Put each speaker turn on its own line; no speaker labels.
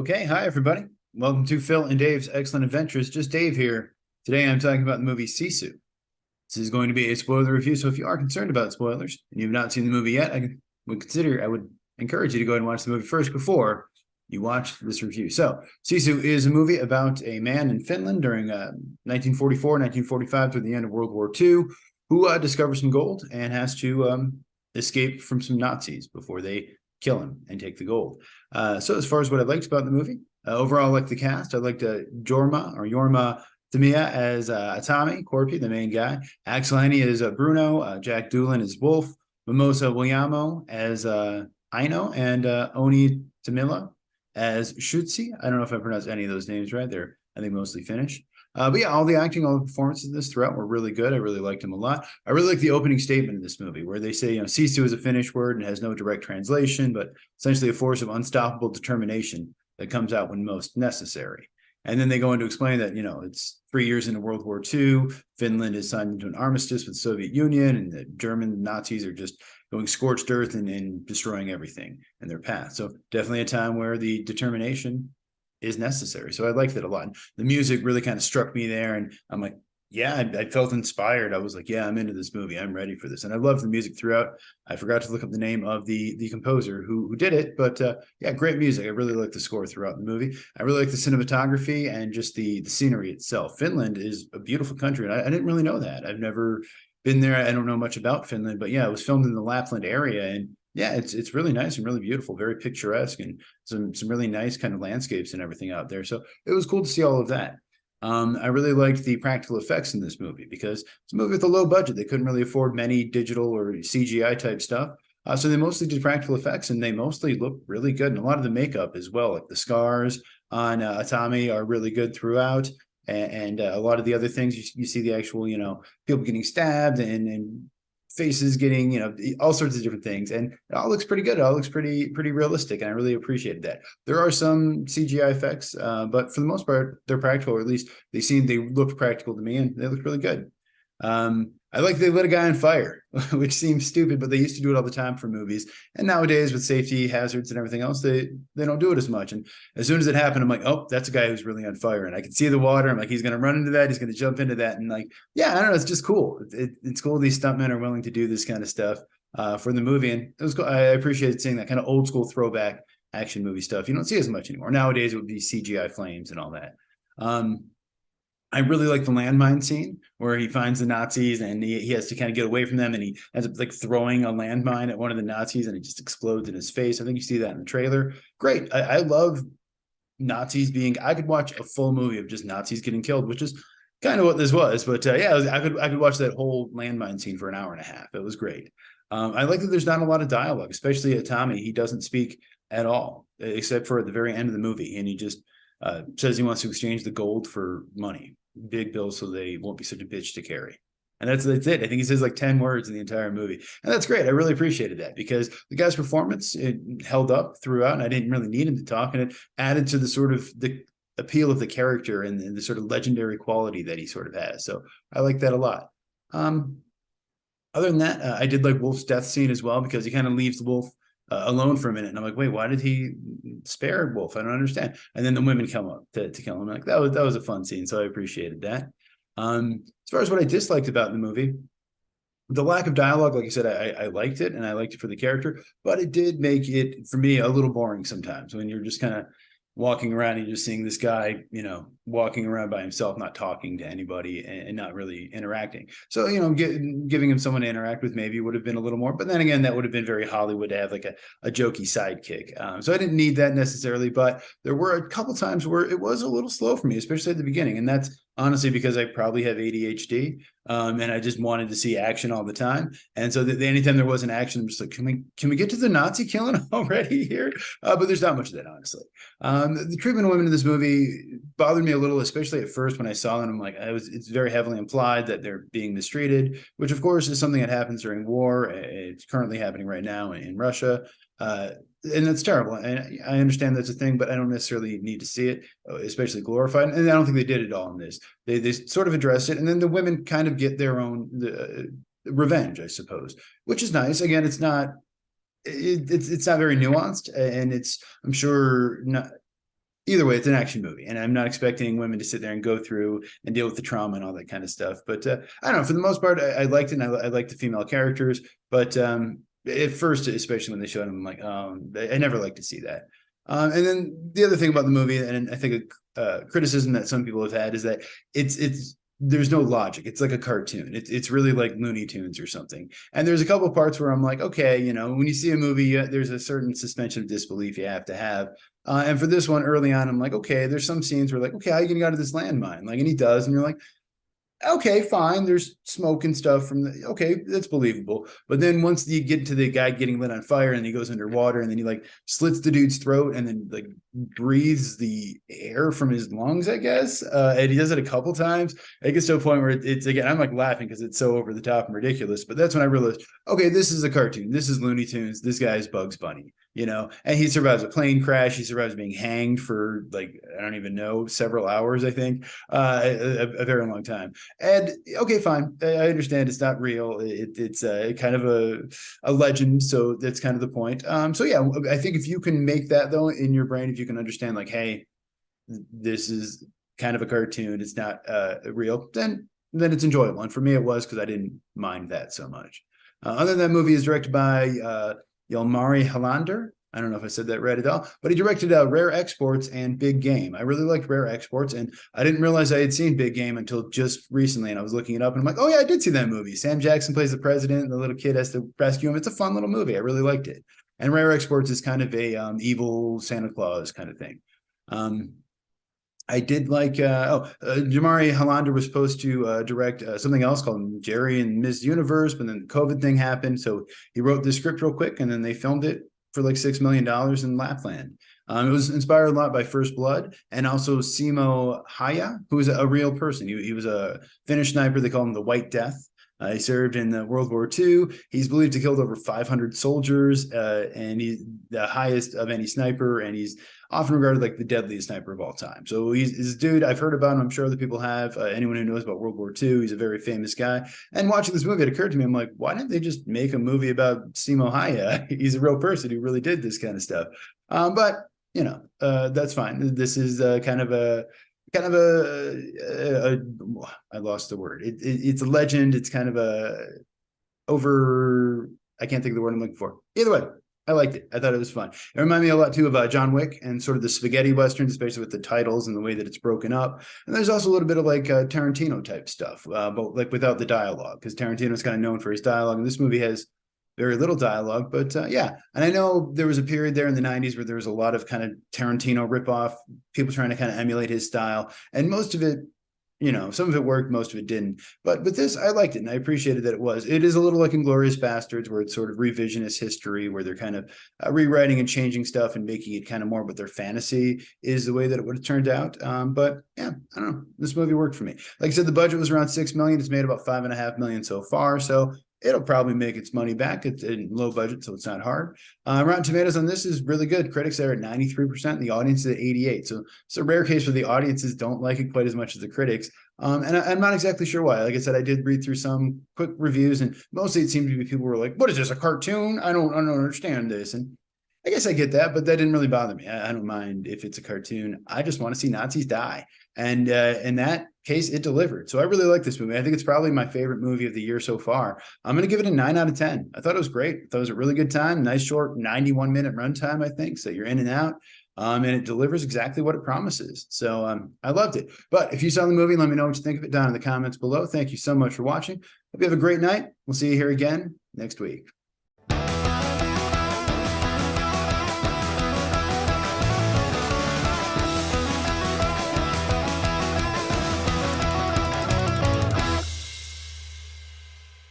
Okay, hi everybody. Welcome to Phil and Dave's Excellent Adventures. Just Dave here. Today I'm talking about the movie Sisu. This is going to be a spoiler review, so if you are concerned about spoilers and you've not seen the movie yet, I would encourage you to go ahead and watch the movie first before you watch this review. So, Sisu is a movie about a man in Finland during 1944, 1945 through the end of World War II who discovers some gold and has to escape from some Nazis before they kill him and take the gold. So as far as what I liked about the movie, overall I liked the cast. I liked Jorma Tommila as Tommy Corpy, the main guy. Aksel Hennie as Bruno. Jack Doolan as Wolf. Mimosa Willamo as Aino, and Oni Tommila as Schutzi. I don't know if I pronounced any of those names right. They're, I think, mostly Finnish. But yeah, all the acting, all the performances in this throughout were really good. I really liked them a lot. I really like the opening statement in this movie where they say, Sisu is a Finnish word and has no direct translation, but essentially a force of unstoppable determination that comes out when most necessary. And then they go on to explain that, it's 3 years into World War II. Finland is signed into an armistice with the Soviet Union, and the German Nazis are just going scorched earth and destroying everything in their path. So definitely a time where the determination is necessary. So I liked it a lot. The music really kind of struck me there, and I'm like, yeah, I felt inspired. I was like, yeah, I'm into this movie. I'm ready for this. And I love the music throughout. I forgot to look up the name of the composer who did it, but yeah, great music. I really like the score throughout the movie. I really like the cinematography and just the scenery itself. Finland is a beautiful country, and I didn't really know that. I've never been there. I don't know much about Finland, but yeah, it was filmed in the Lapland area, and yeah, it's really nice and really beautiful, very picturesque, and some really nice kind of landscapes and everything out there. So it was cool to see all of that. I really liked the practical effects in this movie because it's a movie with a low budget. They couldn't really afford many digital or CGI type stuff. So they mostly did practical effects, and they mostly look really good. And a lot of the makeup as well, like the scars on Atami are really good throughout. And a lot of the other things, you see the actual, people getting stabbed and faces getting, all sorts of different things, and it all looks pretty good. It all looks pretty realistic, and I really appreciated that. There are some CGI effects, but for the most part, they're practical, or at least they looked practical to me, and they looked really good. I like they lit a guy on fire, which seems stupid, but they used to do it all the time for movies. And nowadays, with safety hazards and everything else, they don't do it as much. And as soon as it happened, I'm like, oh, that's a guy who's really on fire. And I can see the water. I'm like, he's going to run into that. He's going to jump into that. And like, yeah, I don't know. It's just cool. It's cool these stuntmen are willing to do this kind of stuff for the movie. And it was cool. I appreciated seeing that kind of old school throwback action movie stuff. You don't see as much anymore. Nowadays, it would be CGI flames and all that. I really like the landmine scene where he finds the Nazis and he has to kind of get away from them, and he ends up like throwing a landmine at one of the Nazis and it just explodes in his face. I think you see that in the trailer. Great. I love Nazis I could watch a full movie of just Nazis getting killed, which is kind of what this was. But yeah, I could watch that whole landmine scene for an hour and a half. It was great. I like that there's not a lot of dialogue, especially at Tommy. He doesn't speak at all, except for at the very end of the movie. And he just says he wants to exchange the gold for money. Big bills so they won't be such a bitch to carry. And that's it. I think he says like 10 words in the entire movie. And that's great. I really appreciated that because the guy's performance, it held up throughout, and I didn't really need him to talk, and it added to the sort of the appeal of the character and the sort of legendary quality that he sort of has. So I like that a lot. Other than that, I did like Wolf's death scene as well, because he kind of leaves Wolf alone for a minute, and I'm like, wait, why did he spare Wolf? I don't understand. And then the women come up to kill him. Like that was a fun scene, so I appreciated that. As far as what I disliked about the movie, the lack of dialogue, like I said, I liked it, and I liked it for the character, but it did make it for me a little boring sometimes when you're just kind of walking around and you're just seeing this guy, walking around by himself, not talking to anybody and not really interacting. So, giving him someone to interact with maybe would have been a little more, but then again, that would have been very Hollywood to have like a jokey sidekick. So I didn't need that necessarily, but there were a couple times where it was a little slow for me, especially at the beginning. And that's honestly because I probably have ADHD, and I just wanted to see action all the time. And so anytime there was an action, I'm just like, can we get to the Nazi killing already here? But there's not much of that, honestly. The treatment of women in this movie bothered me a little, especially at first when I saw them. I'm like, it's very heavily implied that they're being mistreated, which of course is something that happens during war. It's currently happening right now in Russia. And that's terrible. And I understand that's a thing, but I don't necessarily need to see it, especially glorified. And I don't think they did it all in this. They sort of addressed it, and then the women kind of get their own revenge, I suppose, which is nice. Again, it's not very nuanced, and I'm sure not either way, it's an action movie, and I'm not expecting women to sit there and go through and deal with the trauma and all that kind of stuff. But I don't know. For the most part, I liked it. And I liked the female characters, but at first, especially when they showed them, I'm like, I never like to see that. And then the other thing about the movie, and I think a criticism that some people have had, is that it's there's no logic. It's like a cartoon. It's really like Looney Tunes or something. And there's a couple of parts where I'm like, okay, you know, when you see a movie, there's a certain suspension of disbelief you have to have. And for this one, early on, I'm like, okay, there's some scenes where like, okay, how are you getting out of this landmine? Like, and he does, and you're like, okay, fine. There's smoke and stuff from the, okay, that's believable. But then once you get to the guy getting lit on fire and he goes underwater and then he like slits the dude's throat and then like breathes the air from his lungs, I guess. And he does it a couple times. It gets to a point where it's again, I'm like laughing because it's so over the top and ridiculous. But that's when I realized, okay, this is a cartoon. This is Looney Tunes. This guy is Bugs Bunny, you know, and he survives a plane crash. He survives being hanged for like, I don't even know, several hours, I think, a very long time. And okay, fine. I understand it's not real. It's kind of a legend. So that's kind of the point. So yeah, I think if you can make that though in your brain, if you can understand like, hey, this is kind of a cartoon, it's not real, then it's enjoyable. And for me, it was because I didn't mind that so much. Other than that, movie is directed by Jalmari Helander. I don't know if I said that right at all, but he directed Rare Exports and Big Game. I really liked Rare Exports, and I didn't realize I had seen Big Game until just recently, and I was looking it up, and I'm like, oh yeah, I did see that movie. Sam Jackson plays the president, and the little kid has to rescue him. It's a fun little movie. I really liked it. And Rare Exports is kind of a evil Santa Claus kind of thing. I did like, Jalmari Helander was supposed to direct something else called Jerry and Ms. Universe, but then the COVID thing happened. So he wrote the script real quick and then they filmed it for like $6 million in Lapland. It was inspired a lot by First Blood and also Simo Haya, who was a real person. He was a Finnish sniper. They call him the White Death. He served in World War II. He's believed to have killed over 500 soldiers, and he's the highest of any sniper, and he's often regarded like the deadliest sniper of all time. So he's a dude. I've heard about him. I'm sure other people have. Anyone who knows about World War II, he's a very famous guy. And watching this movie, it occurred to me, I'm like, why didn't they just make a movie about Simo Haya? He's a real person who really did this kind of stuff. But you know, that's fine. This is kind of a I lost the word. It's a legend. It's kind of a over. I can't think of the word I'm looking for. Either way, I liked it. I thought it was fun. It reminded me a lot too of John Wick and sort of the spaghetti westerns, especially with the titles and the way that it's broken up. And there's also a little bit of like Tarantino type stuff, but like without the dialogue, because Tarantino's kind of known for his dialogue, and this movie has very little dialogue. But yeah, and I know there was a period there in the 90s where there was a lot of kind of Tarantino ripoff, people trying to kind of emulate his style, and most of it, you know, some of it worked, most of it didn't. But with this, I liked it, and I appreciated that it was. It is a little like Inglourious Basterds, where it's sort of revisionist history, where they're kind of rewriting and changing stuff and making it kind of more what their fantasy is the way that it would have turned out. But yeah, I don't know. This movie worked for me. Like I said, the budget was around $6 million. It's made about $5.5 million so far. So it'll probably make its money back. It's in low budget, so it's not hard. Rotten Tomatoes on this is really good. Critics are at 93%, the audience is at 88%. So it's a rare case where the audiences don't like it quite as much as the critics. And I'm not exactly sure why. Like I said, I did read through some quick reviews, and mostly it seemed to be people who were like, "What is this, a cartoon? I don't understand this." And I guess I get that, but that didn't really bother me. I don't mind if it's a cartoon. I just want to see Nazis die. And in that case, it delivered. So I really like this movie. I think it's probably my favorite movie of the year so far. I'm going to give it a 9 out of 10. I thought it was great. I thought it was a really good time. Nice short 91-minute runtime, I think. So you're in and out. And it delivers exactly what it promises. So I loved it. But if you saw the movie, let me know what you think of it down in the comments below. Thank you so much for watching. Hope you have a great night. We'll see you here again next week.